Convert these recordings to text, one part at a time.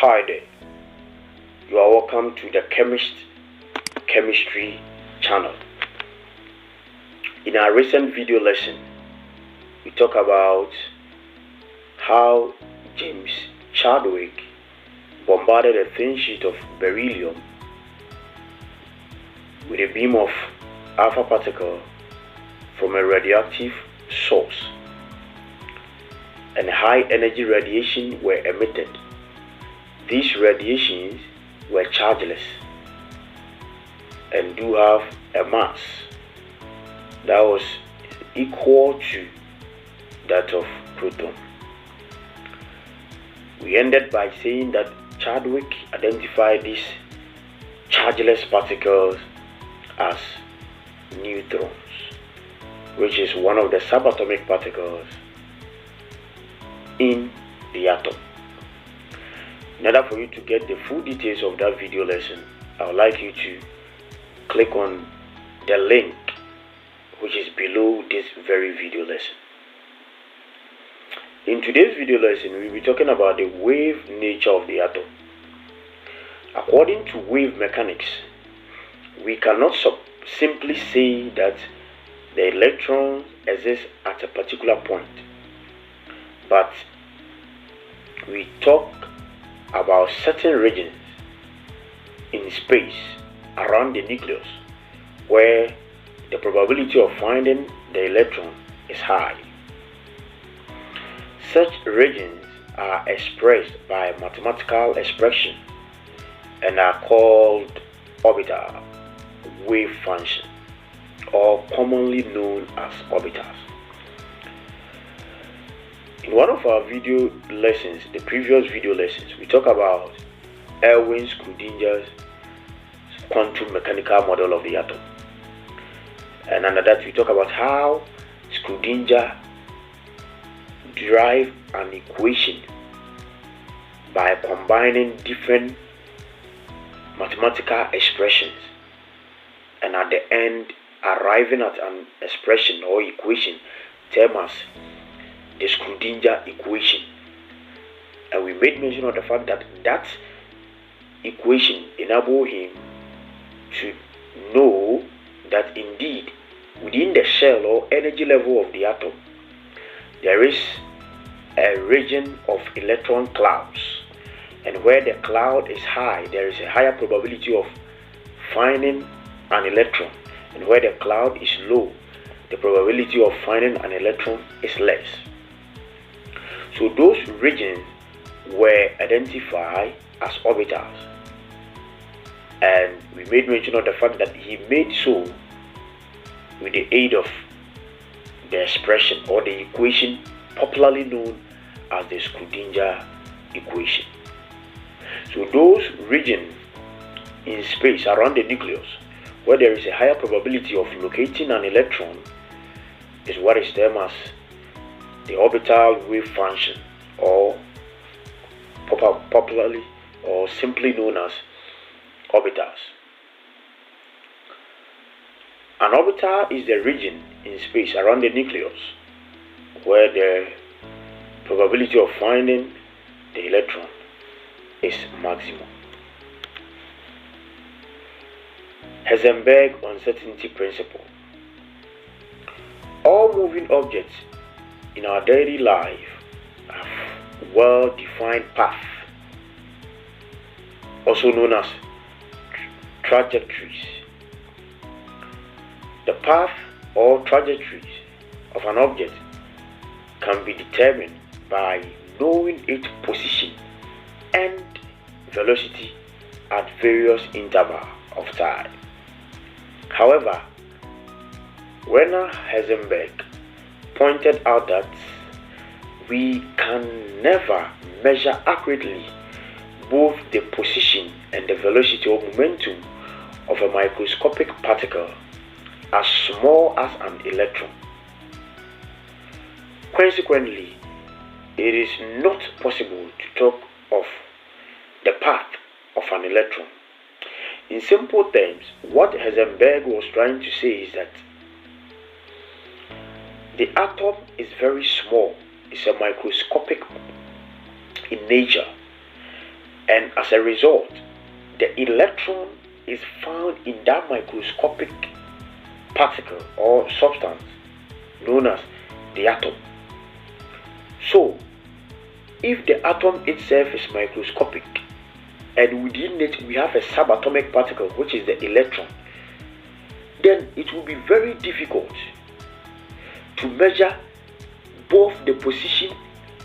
Hi there, you are welcome to the Chemist Chemistry channel. In our recent video lesson, we talk about how James Chadwick bombarded a thin sheet of beryllium with a beam of alpha particle from a radioactive source, and high energy radiation were emitted. These radiations were chargeless and do have a mass that was equal to that of proton. We ended by saying that Chadwick identified these chargeless particles as neutrons, which is one of the subatomic particles in the atom. In order for you to get the full details of that video lesson, I would like you to click on the link which is below this very video lesson. In today's video lesson, we'll be talking about the wave nature of the atom. According to wave mechanics, we cannot simply say that the electrons exist at a particular point, but we talk about certain regions in space around the nucleus where the probability of finding the electron is high. Such regions are expressed by a mathematical expression and are called orbital wave function, or commonly known as orbitals. In one of our video lessons, the previous video lessons, we talk about Erwin Schrodinger's quantum mechanical model of the atom. And under that, we talk about how Schrodinger derived an equation by combining different mathematical expressions, and at the end arriving at an expression or equation termed as the Schrodinger equation. And we made mention of the fact that that equation enabled him to know that indeed within the shell or energy level of the atom there is a region of electron clouds, and where the cloud is high there is a higher probability of finding an electron, and where the cloud is low the probability of finding an electron is less. So those regions were identified as orbitals, and we made mention of the fact that he made so with the aid of the expression or the equation popularly known as the Schrodinger equation. So those regions in space around the nucleus where there is a higher probability of locating an electron is what is termed as the orbital wave function, or popularly or simply known as orbitals. An orbital is the region in space around the nucleus where the probability of finding the electron is maximum. Hertzenberg uncertainty principle. All moving objects in our daily life have well-defined path, also known as trajectories. The path or trajectories of an object can be determined by knowing its position and velocity at various intervals of time. However, Werner Hertzenberg pointed out that we can never measure accurately both the position and the velocity or momentum of a microscopic particle as small as an electron. Consequently, it is not possible to talk of the path of an electron. In simple terms, what Hertzenberg was trying to say is that the atom is very small, it's a microscopic in nature, And as a result, the electron is found in that microscopic particle or substance known as the atom. So, if the atom itself is microscopic and within it we have a subatomic particle which is the electron, then it will be very difficult to measure both the position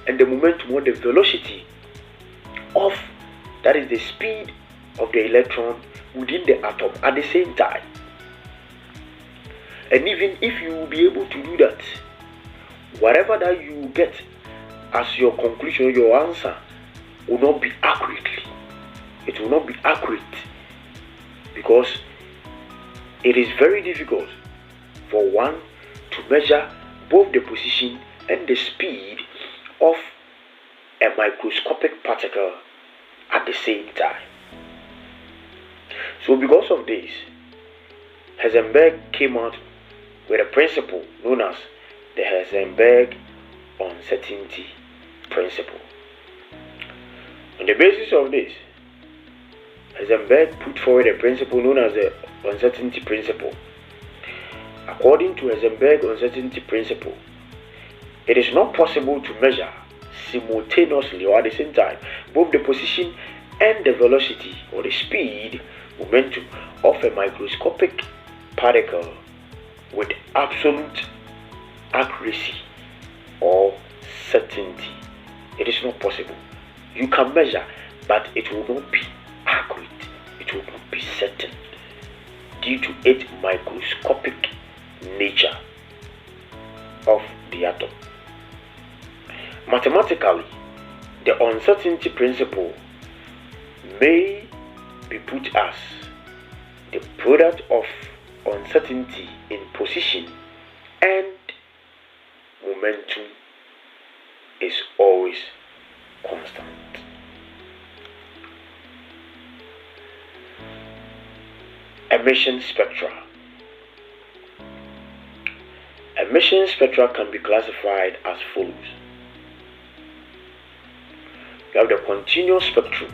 and the momentum or the velocity of, that is the speed of the electron within the atom at the same time. And even if you will be able to do that, whatever that you get as your conclusion, your answer will not be accurately. It will not be accurate because it is very difficult for one to measure both the position and the speed of a microscopic particle at the same time. So because of this, Hertzenberg came out with a principle known as the Hertzenberg uncertainty principle. On the basis of this, Hertzenberg put forward a principle known as the uncertainty principle. According to Hertzenberg uncertainty principle, it is not possible to measure simultaneously or at the same time both the position and the velocity or the speed, momentum of a microscopic particle with absolute accuracy or certainty. It is not possible. You can measure, but it will not be accurate. It will not be certain due to its microscopic nature of the atom. Mathematically, the uncertainty principle may be put as the product of uncertainty in position and momentum is always constant. Emission spectra. Emission spectra can be classified as follows. You have the continuous spectrum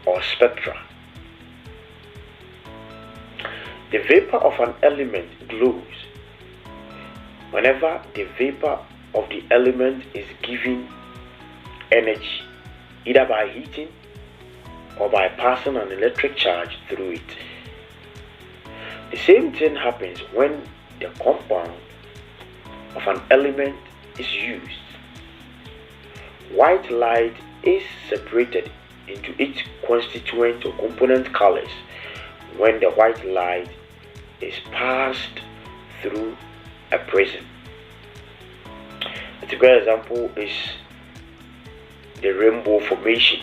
or spectra. The vapor of an element glows whenever the vapor of the element is given energy, either by heating or by passing an electric charge through it. The same thing happens when the compound of an element is used. White light is separated into its constituent or component colors when the white light is passed through a prism. A typical example is the rainbow formation.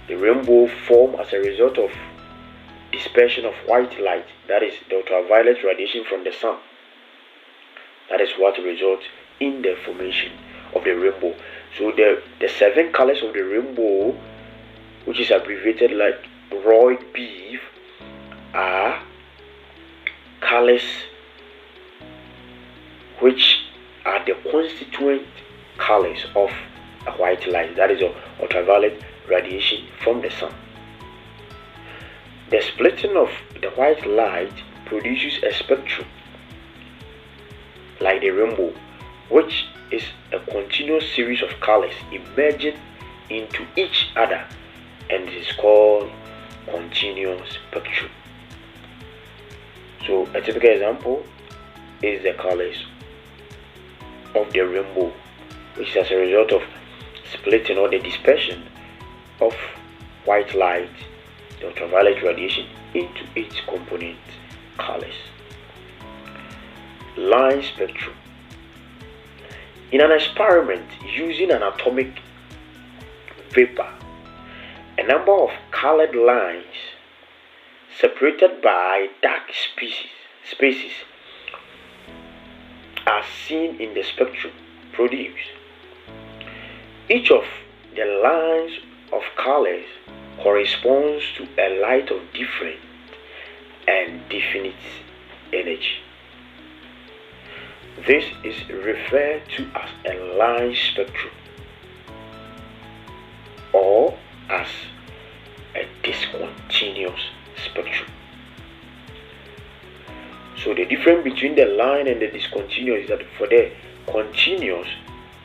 The rainbow forms as a result of dispersion of white light, that is the ultraviolet radiation from the sun. That is what results in the formation of the rainbow. So the 7 colors of the rainbow, which is abbreviated like roid beef, are colors which are the constituent colors of a white light, that is ultraviolet radiation from the sun. The splitting of the white light produces a spectrum like the rainbow, which is a continuous series of colors emerging into each other, and it is called continuous spectrum. So a typical example is the colors of the rainbow, which is as a result of splitting or the dispersion of white light, the ultraviolet radiation, into its component colors. Line spectrum. In an experiment using an atomic vapor, a number of colored lines separated by dark spaces are seen in the spectrum produced. Each of the lines of colors corresponds to a light of different and definite energy. This is referred to as a line spectrum or as a discontinuous spectrum. So the difference between the line and the discontinuous is that for the continuous,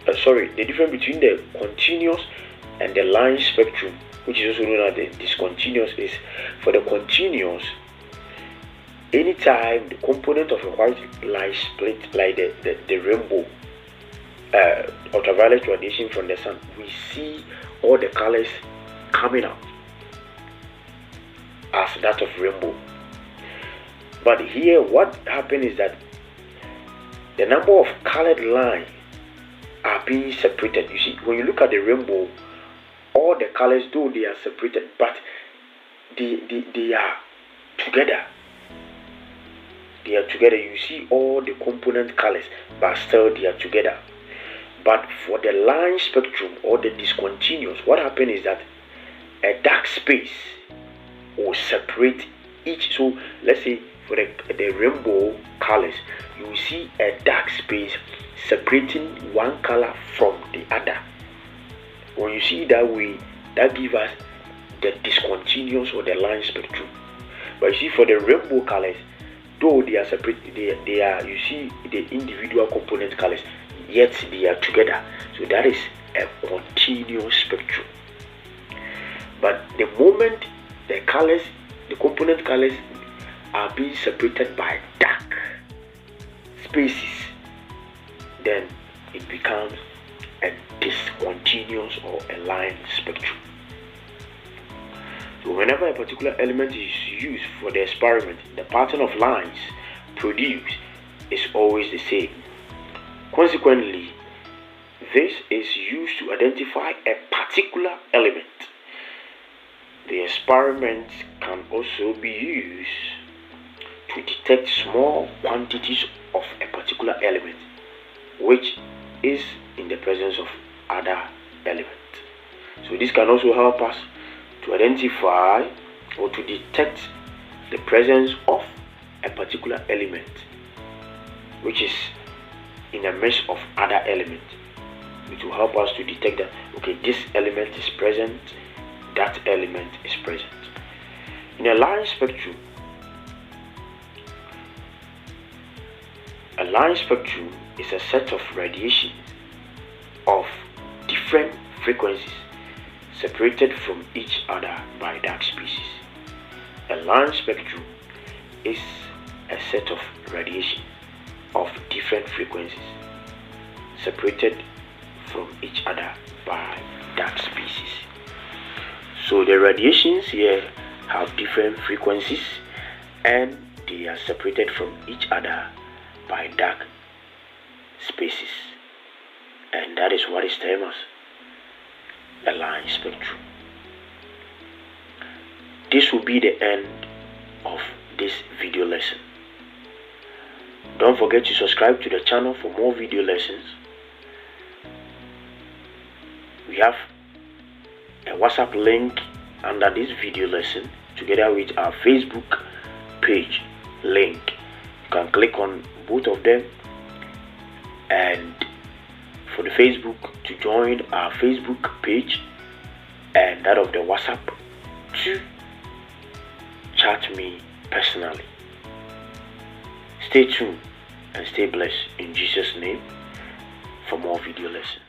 the difference between the continuous and the line spectrum, which is also known as the discontinuous, is for the continuous, anytime the component of a white light split, like the rainbow, ultraviolet radiation from the sun, we see all the colors coming out as that of rainbow. But here what happened is that the number of colored lines are being separated. You see, when you look at the rainbow, all the colors, though they are separated, but they are together. They are together. You see all the component colors, but still they are together. But for the line spectrum or the discontinuous, what happened is that a dark space will separate each. So let's say for the rainbow colors, you will see a dark space separating one color from the other. When you see that way, that gives us the discontinuous or the line spectrum. But you see, for the rainbow colors, though they are separate, they are, you see the individual component colors, yet they are together. So that is a continuous spectrum. But the moment the colors, the component colors are being separated by dark spaces, then it becomes a discontinuous or a line spectrum. So whenever a particular element is used for the experiment, the pattern of lines produced is always the same. Consequently, this is used to identify a particular element. The experiment can also be used to detect small quantities of a particular element, which is in the presence of other elements. So this can also help us to identify or to detect the presence of a particular element, which is in the midst of other elements. It will help us to detect that, okay, this element is present, that element is present. In a line spectrum, is a set of radiation of different frequencies separated from each other by dark spaces. A line spectrum is a set of radiation of different frequencies separated from each other by dark spaces. So the radiations here have different frequencies and they are separated from each other by dark spaces, and that is what is termed as a line spectrum. This will be the end of this video lesson. Don't forget to subscribe to the channel for more video lessons. We have a WhatsApp link under this video lesson together with our Facebook page link. You can click on both of them, and for the Facebook, to join our Facebook page and that of the WhatsApp, to chat me personally. Stay tuned and stay blessed in Jesus' name for more video lessons.